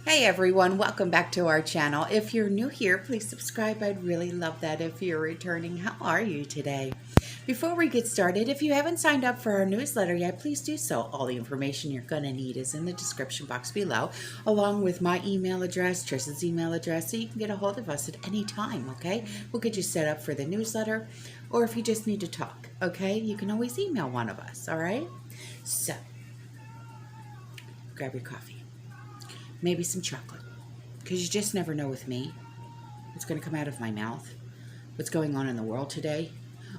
Hey everyone, welcome back to our channel. If you're new here, please subscribe. I'd really love that. If you're returning, how are you today? Before we get started, if you haven't signed up for our newsletter yet, please do so. All the information you're going to need is in the description box below, along with my email address, Trish's email address, so you can get a hold of us at any time, okay? We'll get you set up for the newsletter, or if you just need to talk, okay? You can always email one of us, all right? So, grab your coffee. Maybe some chocolate, because you just never know with me what's going to come out of my mouth, what's going on in the world today,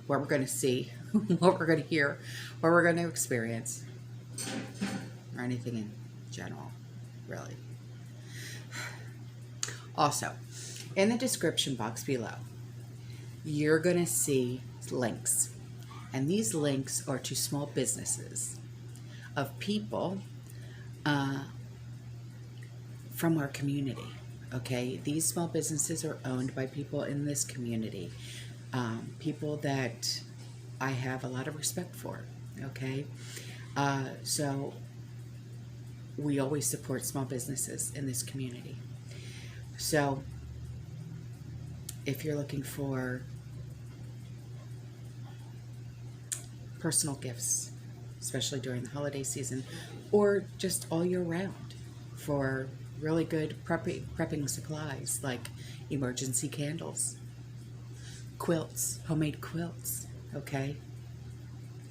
what we're going to see, what we're going to hear, what we're going to experience, or anything in general, really. Also, in the description box below, you're going to see links, and these links are to small businesses of people from our community, okay? These small businesses are owned by people in this community, people that I have a lot of respect for, okay? So we always support small businesses in this community. So if you're looking for personal gifts, especially during the holiday season, or just all year round for really good prepping supplies like emergency candles, quilts, homemade quilts, okay?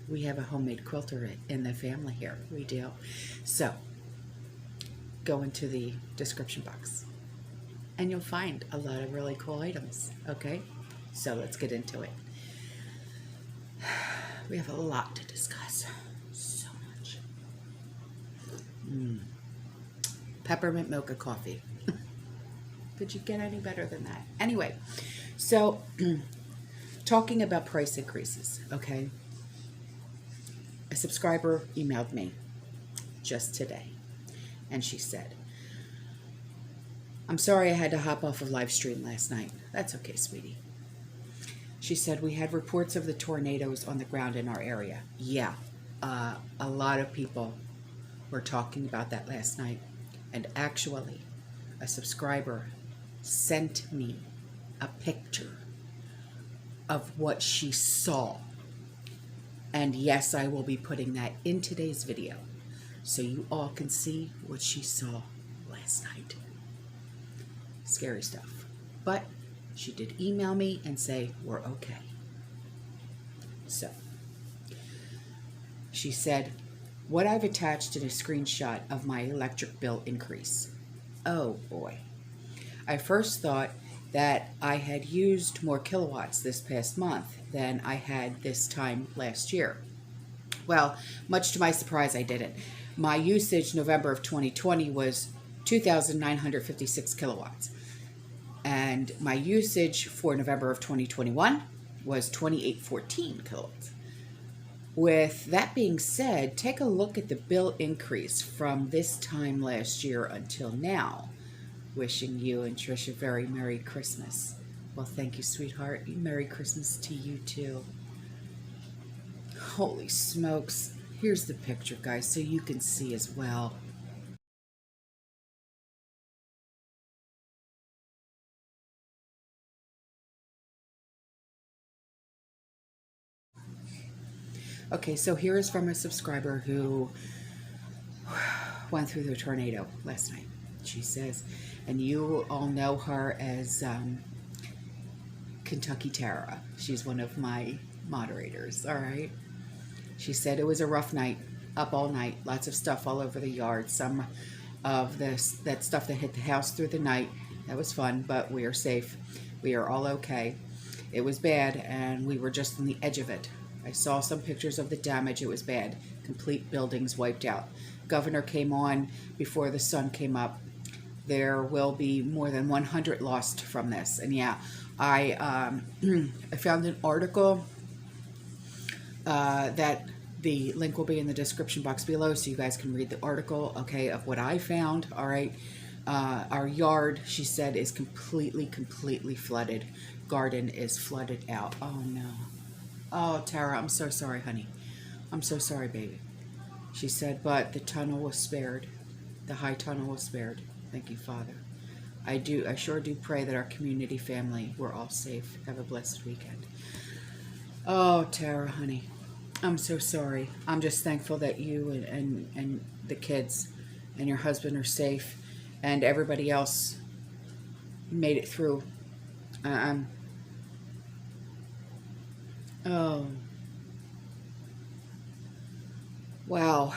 We have a homemade quilter in the family here. We do. So go into the description box and you'll find a lot of really cool items, okay? So let's get into it. We have a lot to discuss. So much. Peppermint mocha coffee. Could you get any better than that? Anyway, so talking about price increases, okay? A subscriber emailed me just today, and she said, I'm sorry I had to hop off of live stream last night. That's okay, sweetie. She said, we had reports of the tornadoes on the ground in our area. Yeah, a lot of people were talking about that last night. And actually, a subscriber sent me a picture of what she saw. And yes, I will be putting that in today's video so you all can see what she saw last night. Scary stuff. But she did email me and say, we're okay. So, she said, what I've attached in a screenshot of my electric bill increase. Oh boy. I first thought that I had used more kilowatts this past month than I had this time last year. Well, much to my surprise, I didn't. My usage November of 2020 was 2,956 kilowatts. And my usage for November of 2021 was 2,814 kilowatts. With that being said, take a look at the bill increase from this time last year until now. Wishing you and Trish a very Merry Christmas. Well, thank you, sweetheart. Merry Christmas to you, too. Holy smokes. Here's the picture, guys, so you can see as well. Okay, so here is from a subscriber who went through the tornado last night. She says, and you all know her as Kentucky Tara. She's one of my moderators, all right? She said it was a rough night, up all night, lots of stuff all over the yard. Some of that stuff that hit the house through the night. That was fun, but we are safe. We are all okay. It was bad, and we were just on the edge of it. I saw some pictures of the damage. It was bad. Complete buildings wiped out. Governor came on before the sun came up. There will be more than 100 lost from this. And yeah, I found an article that the link will be in the description box below so you guys can read the article, okay, of what I found, all right? Our yard, she said, is completely flooded. Garden is flooded out. Oh, no. Oh, Tara, I'm so sorry, honey. I'm so sorry, baby. She said, but the tunnel was spared. The high tunnel was spared. Thank you, Father. I sure do pray that our community family, we're all safe. Have a blessed weekend. Oh, Tara, honey, I'm so sorry. I'm just thankful that you and the kids and your husband are safe and everybody else made it through. I'm, oh, wow.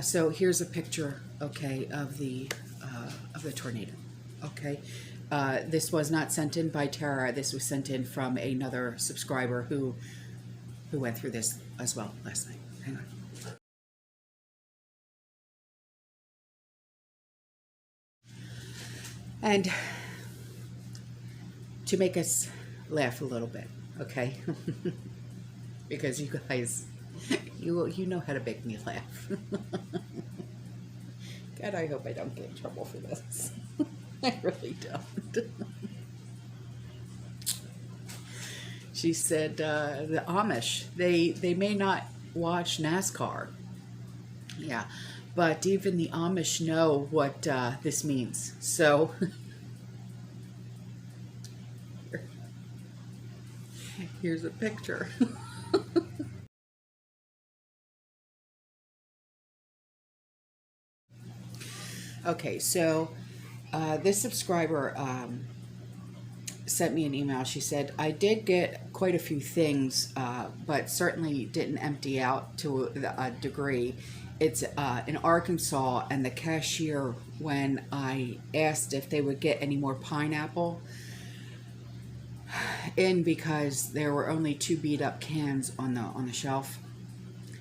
So here's a picture, okay, of the tornado. Okay, this was not sent in by Tara. This was sent in from another subscriber who went through this as well last night. Hang on. And to make us laugh a little bit, okay, because you guys, you know how to make me laugh. God, I hope I don't get in trouble for this. I really don't. She said the Amish, they may not watch NASCAR. Yeah, but even the Amish know what this means. So here's a picture. Okay, so this subscriber sent me an email. She said, I did get quite a few things, but certainly didn't empty out to a degree. It's in Arkansas, and the cashier, when I asked if they would get any more pineapple in because there were only 2 beat up cans on the shelf,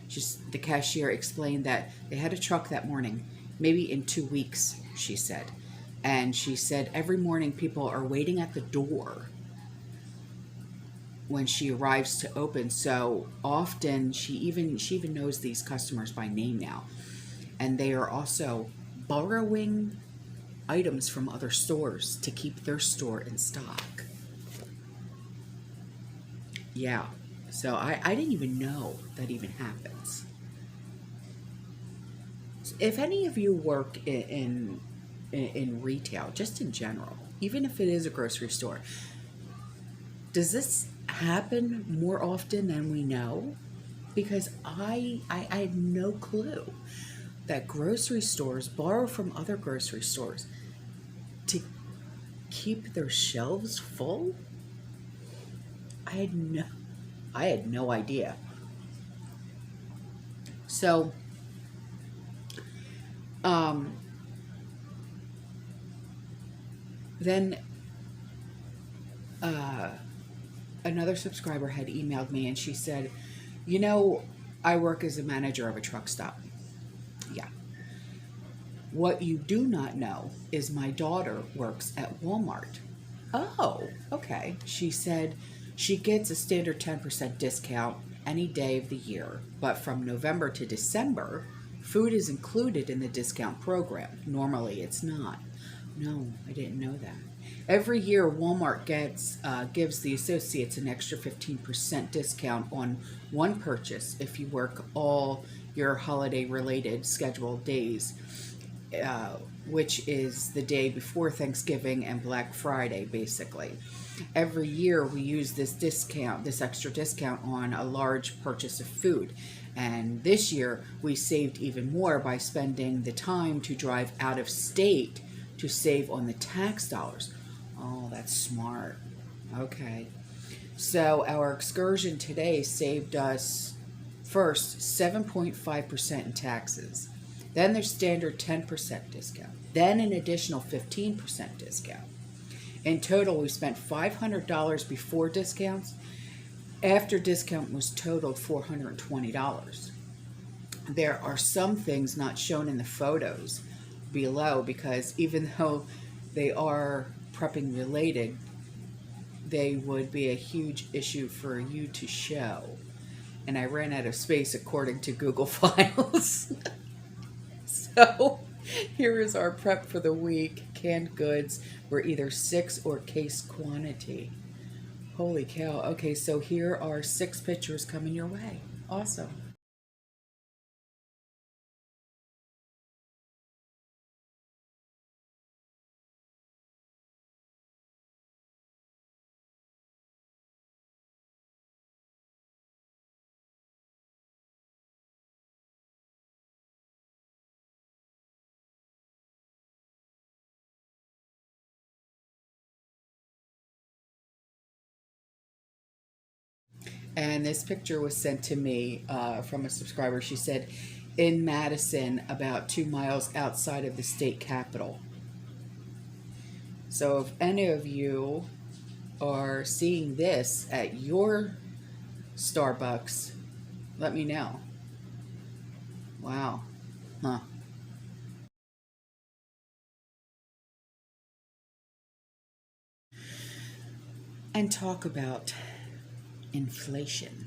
just the cashier explained that they had a truck that morning, maybe in 2 weeks, she said. And she said every morning people are waiting at the door when she arrives to open. So often she even knows these customers by name now. And they are also borrowing items from other stores to keep their store in stock. Yeah. So I didn't even know that even happens. If any of you work in retail, just in general, even if it is a grocery store, does this happen more often than we know? Because I had no clue that grocery stores borrow from other grocery stores to keep their shelves full. I had no idea. So then another subscriber had emailed me and she said, you know, I work as a manager of a truck stop. Yeah. What you do not know is my daughter works at Walmart. Oh, okay. She said she gets a standard 10% discount any day of the year, but from November to December, food is included in the discount program. Normally it's not. No, I didn't know that. Every year, Walmart gives the associates an extra 15% discount on one purchase if you work all your holiday-related scheduled days, which is the day before Thanksgiving and Black Friday, basically. Every year, we use this discount, this extra discount on a large purchase of food. And this year, we saved even more by spending the time to drive out of state to save on the tax dollars. Oh, that's smart. Okay. So our excursion today saved us first 7.5% in taxes. Then their standard 10% discount. Then an additional 15% discount. In total, we spent $500 before discounts. After discount was totaled $420. There are some things not shown in the photos below because even though they are prepping related, they would be a huge issue for you to show. And I ran out of space according to Google Files. So here is our prep for the week. Canned goods were either 6 or case quantity. Holy cow. Okay, so here are 6 pictures coming your way. Awesome. And this picture was sent to me from a subscriber. She said, in Madison, about 2 miles outside of the state capitol. So if any of you are seeing this at your Starbucks, let me know. Wow. Huh. And talk about inflation.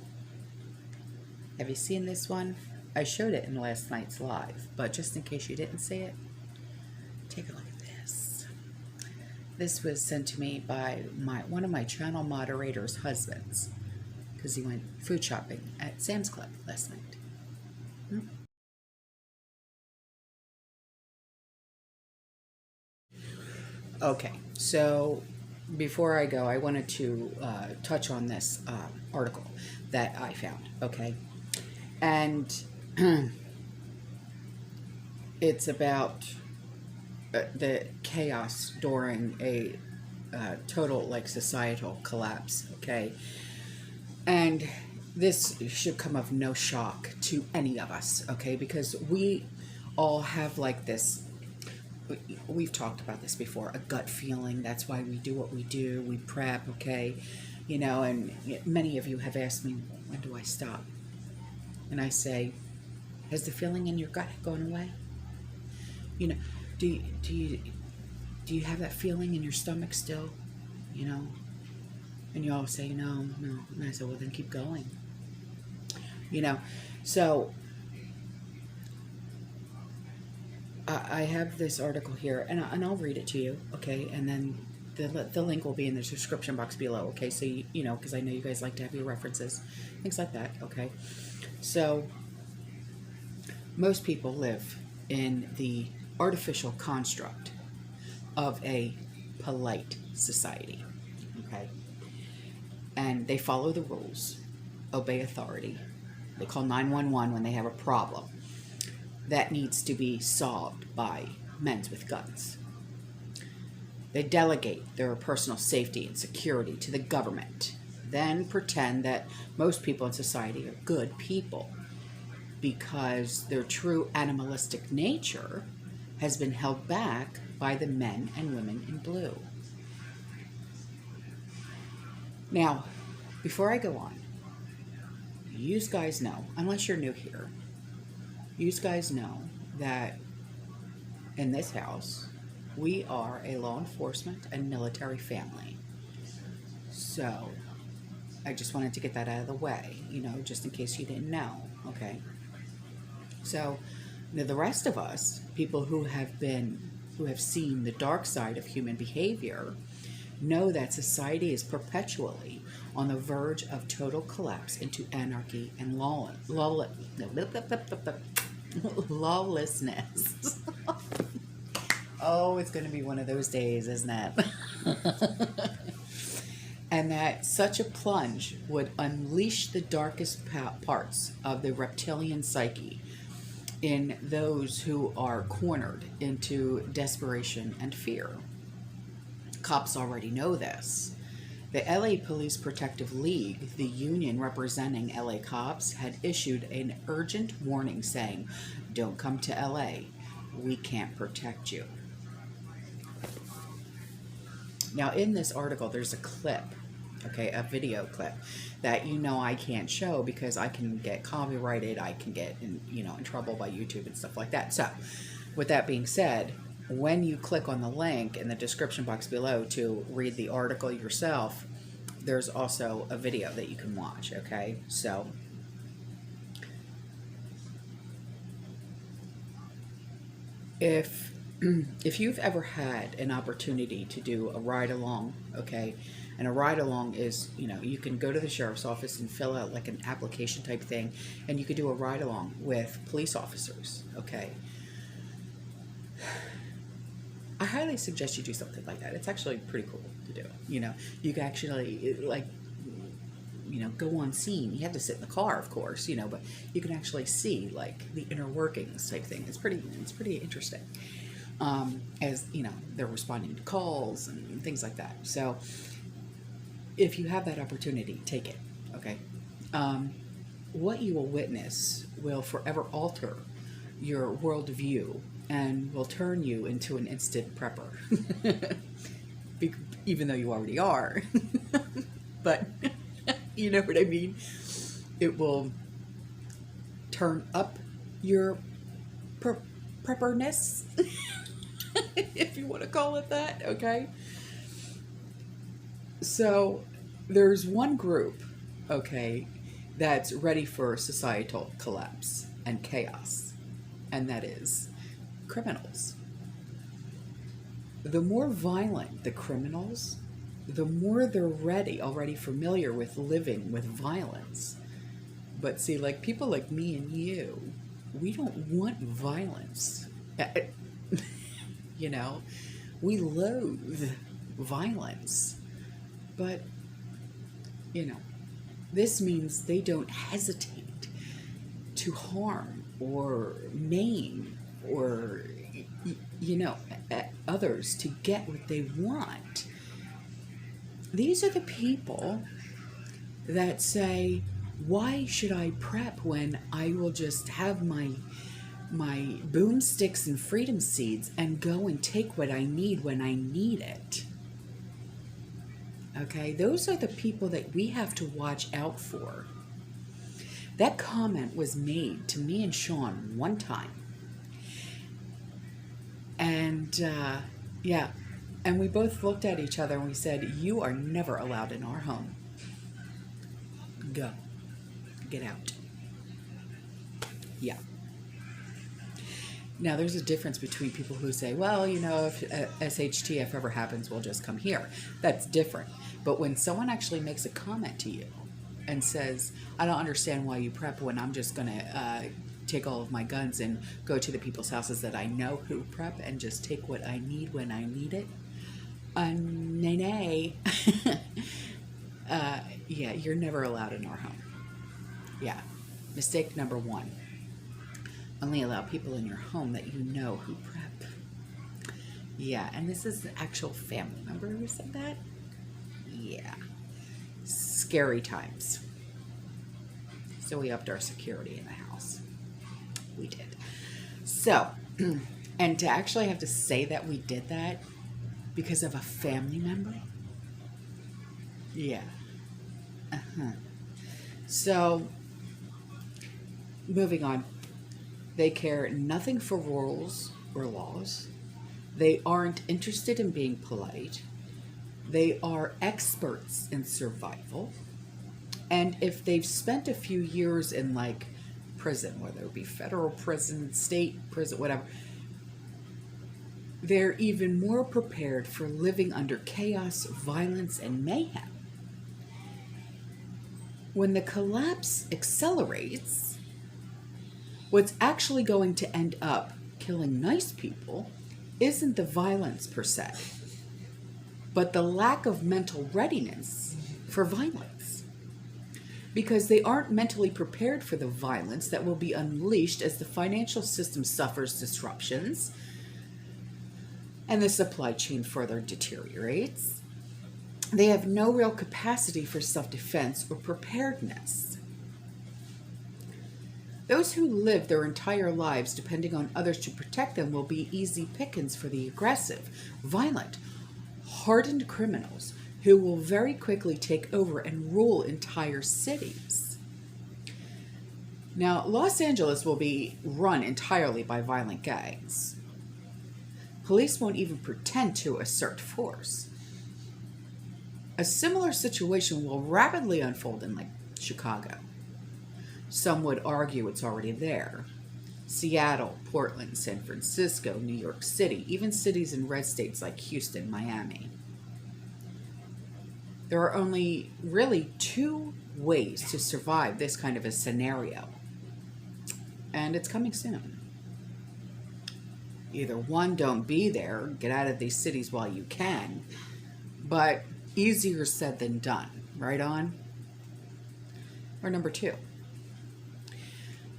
Have you seen this one? I showed it in last night's live, but just in case you didn't see it, take a look at this. This was sent to me by one of my channel moderators' husbands, because he went food shopping at Sam's Club last night. Okay, so before I go, I wanted to touch on this article that I found, okay? And it's about the chaos during a total, like, societal collapse, okay? And this should come of no shock to any of us, okay? Because we all have, like, this, we've talked about this before, a gut feeling. That's why we do what we do. We prep, okay? You know, and many of you have asked me, when do I stop? And I say, has the feeling in your gut gone away? You know, do you have that feeling in your stomach still? You know? And you all say, no. And I say, well, then keep going. You know, so I have this article here, and I'll read it to you, okay? And then the link will be in the description box below, okay? So, you know, because I know you guys like to have your references, things like that, okay? So, most people live in the artificial construct of a polite society, okay? And they follow the rules, obey authority. They call 911 when they have a problem that needs to be solved by men with guns. They delegate their personal safety and security to the government, then pretend that most people in society are good people because their true animalistic nature has been held back by the men and women in blue. Now, before I go on, you guys know, unless you're new here, you guys know that in this house, we are a law enforcement and military family. So, I just wanted to get that out of the way, you know, just in case you didn't know, okay? So, the rest of us, people who have seen the dark side of human behavior, know that society is perpetually on the verge of total collapse into anarchy and lawlessness. Oh, it's going to be one of those days, isn't it? And that such a plunge would unleash the darkest parts of the reptilian psyche in those who are cornered into desperation and fear. Cops already know this. The LA Police Protective League, the union representing LA cops, had issued an urgent warning saying, "Don't come to LA. We can't protect you." Now, in this article, there's a clip, okay, a video clip that I can't show because I can get copyrighted, I can get in trouble by YouTube and stuff like that. So, with that being said, when you click on the link in the description box below to read the article yourself, there's also a video that you can watch, okay? So, if you've ever had an opportunity to do a ride-along, okay, and a ride-along is, you can go to the sheriff's office and fill out like an application type thing, and you could do a ride-along with police officers, okay? I highly suggest you do something like that. It's actually pretty cool to do. You can actually, go on scene. You have to sit in the car, of course, but you can actually see, like, the inner workings type thing. It's pretty interesting. As, they're responding to calls and things like that. So, if you have that opportunity, take it, okay? What you will witness will forever alter your worldview and will turn you into an instant prepper. Even though you already are. But you know what I mean? It will turn up your prepperness, if you want to call it that, okay? So there's one group, okay, that's ready for societal collapse and chaos, and that is criminals. The more violent the criminals, the more they're already familiar with living with violence. But see, like people like me and you, we don't want violence. You know, we loathe violence. But, you know, this means they don't hesitate to harm or maim or, you know, others to get what they want. These are the people that say, why should I prep when I will just have my boomsticks and freedom seeds and go and take what I need when I need it? Okay, those are the people that we have to watch out for. That comment was made to me and Sean one time. And yeah, and we both looked at each other and we said, you are never allowed in our home. Go. Get out. Yeah. Now, there's a difference between people who say, well, you know, if SHTF ever happens, we'll just come here. That's different. But when someone actually makes a comment to you and says, I don't understand why you prep when I'm just going to take all of my guns and go to the people's houses that I know who prep and just take what I need when I need it. Nay. Yeah, you're never allowed in our home. Yeah. Mistake number one. Only allow people in your home that you know who prep. Yeah, and this is an actual family member who said that? Yeah. Scary times. So we upped our security in the house. We did. So, and to actually have to say that we did that because of a family member? Yeah. So, moving on. They care nothing for rules or laws. They aren't interested in being polite. They are experts in survival. And if they've spent a few years in like prison, whether it be federal prison, state prison, whatever, they're even more prepared for living under chaos, violence, and mayhem. When the collapse accelerates, what's actually going to end up killing nice people isn't the violence per se, but the lack of mental readiness for violence. Because they aren't mentally prepared for the violence that will be unleashed as the financial system suffers disruptions and the supply chain further deteriorates. They have no real capacity for self-defense or preparedness. Those who live their entire lives depending on others to protect them will be easy pickings for the aggressive, violent, hardened criminals who will very quickly take over and rule entire cities. Now, Los Angeles will be run entirely by violent gangs. Police won't even pretend to assert force. A similar situation will rapidly unfold in, like, Chicago. Some would argue it's already there. Seattle, Portland, San Francisco, New York City, even cities in red states like Houston, Miami. There are only really two ways to survive this kind of a scenario. And it's coming soon. Either one, don't be there, get out of these cities while you can. But easier said than done, right on? Or number two,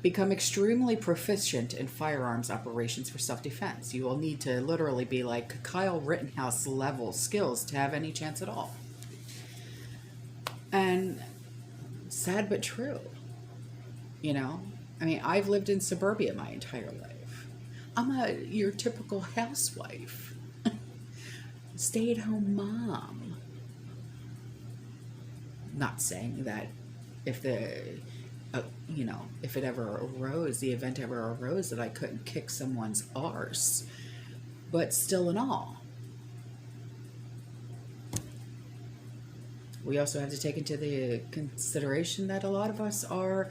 become extremely proficient in firearms operations for self-defense. You will need to literally be like Kyle Rittenhouse level skills to have any chance at all. And sad but true. You know, I mean, I've lived in suburbia my entire life. I'm your typical housewife, stay-at-home mom. Not saying that if if it ever arose, the event ever arose, that I couldn't kick someone's arse, but still in all. We also have to take into the consideration that a lot of us are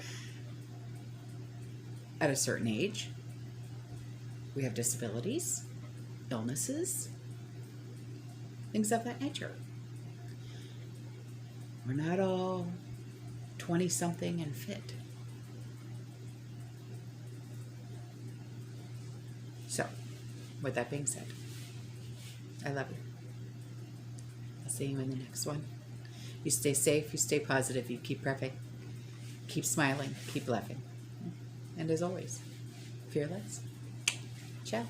at a certain age. We have disabilities, illnesses, things of that nature. We're not all 20-something and fit. So, with that being said, I love you. I'll see you in the next one. You stay safe, you stay positive, you keep prepping, keep smiling, keep laughing. And as always, fearless. Ciao.